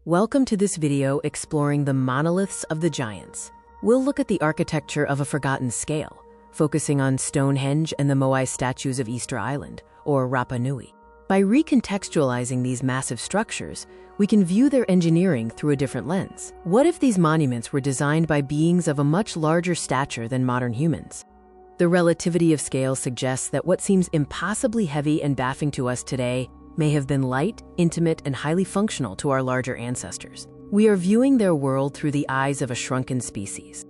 Welcome to this video exploring the monoliths of the giants. We'll look at the architecture of a forgotten scale, focusing on Stonehenge and the Moai statues of Easter Island, or Rapa Nui. By recontextualizing these massive structures, we can view their engineering through a different lens. What if these monuments were designed by beings of a much larger stature than modern humans? The relativity of scale suggests that what seems impossibly heavy and baffling to us today may have been light, intimate, and highly functional to our larger ancestors. We are viewing their world through the eyes of a shrunken species.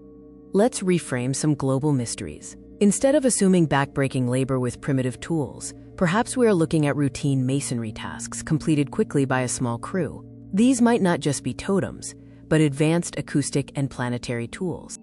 Let's reframe some global mysteries. Instead of assuming backbreaking labor with primitive tools, perhaps we are looking at routine masonry tasks completed quickly by a small crew. These might not just be totems, but advanced acoustic and planetary tools.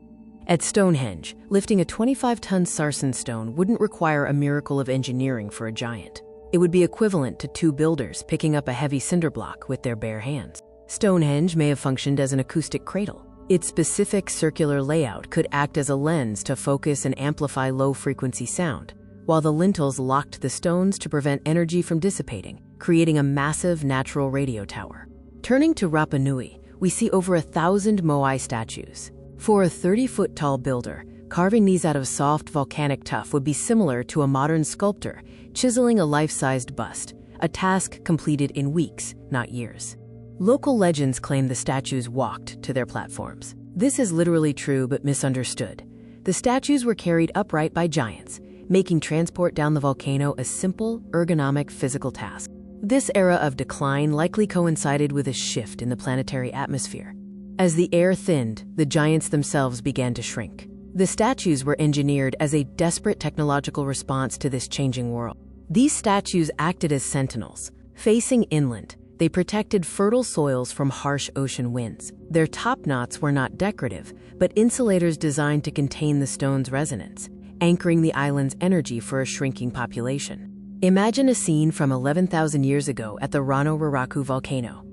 At Stonehenge, lifting a 25-ton sarsen stone wouldn't require a miracle of engineering for a giant. It would be equivalent to two builders picking up a heavy cinder block with their bare hands. Stonehenge may have functioned as an acoustic cradle. Its specific circular layout could act as a lens to focus and amplify low-frequency sound, while the lintels locked the stones to prevent energy from dissipating, creating a massive natural radio tower. Turning to Rapa Nui, we see over 1,000 Moai statues. For a 30-foot-tall builder, carving these out of soft volcanic tuff would be similar to a modern sculptor chiseling a life-sized bust, a task completed in weeks, not years. Local legends claim the statues walked to their platforms. This is literally true but misunderstood. The statues were carried upright by giants, making transport down the volcano a simple, ergonomic physical task. This era of decline likely coincided with a shift in the planetary atmosphere. As the air thinned, the giants themselves began to shrink. The statues were engineered as a desperate technological response to this changing world. These statues acted as sentinels. Facing inland, they protected fertile soils from harsh ocean winds. Their top knots were not decorative, but insulators designed to contain the stone's resonance, anchoring the island's energy for a shrinking population. Imagine a scene from 11,000 years ago at the Rano volcano.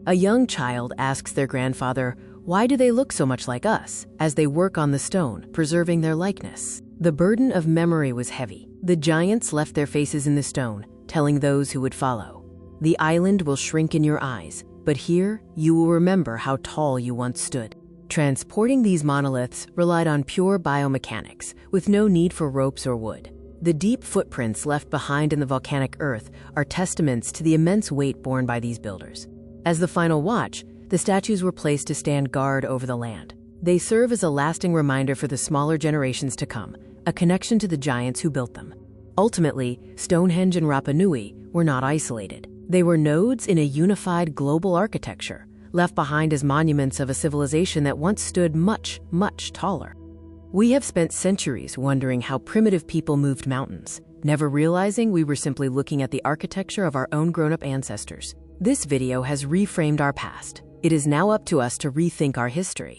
A young child asks their grandfather, "Why do they look so much like us?" as they work on the stone, preserving their likeness. The burden of memory was heavy. The giants left their faces in the stone, telling those who would follow, "The island will shrink in your eyes, but here you will remember how tall you once stood." Transporting these monoliths relied on pure biomechanics, with no need for ropes or wood. The deep footprints left behind in the volcanic earth are testaments to the immense weight borne by these builders. As the final watch, the statues were placed to stand guard over the land. They serve as a lasting reminder for the smaller generations to come, a connection to the giants who built them. Ultimately, Stonehenge and Rapa Nui were not isolated. They were nodes in a unified global architecture, left behind as monuments of a civilization that once stood much, much taller. We have spent centuries wondering how primitive people moved mountains, never realizing we were simply looking at the architecture of our own grown-up ancestors. This video has reframed our past. It is now up to us to rethink our history.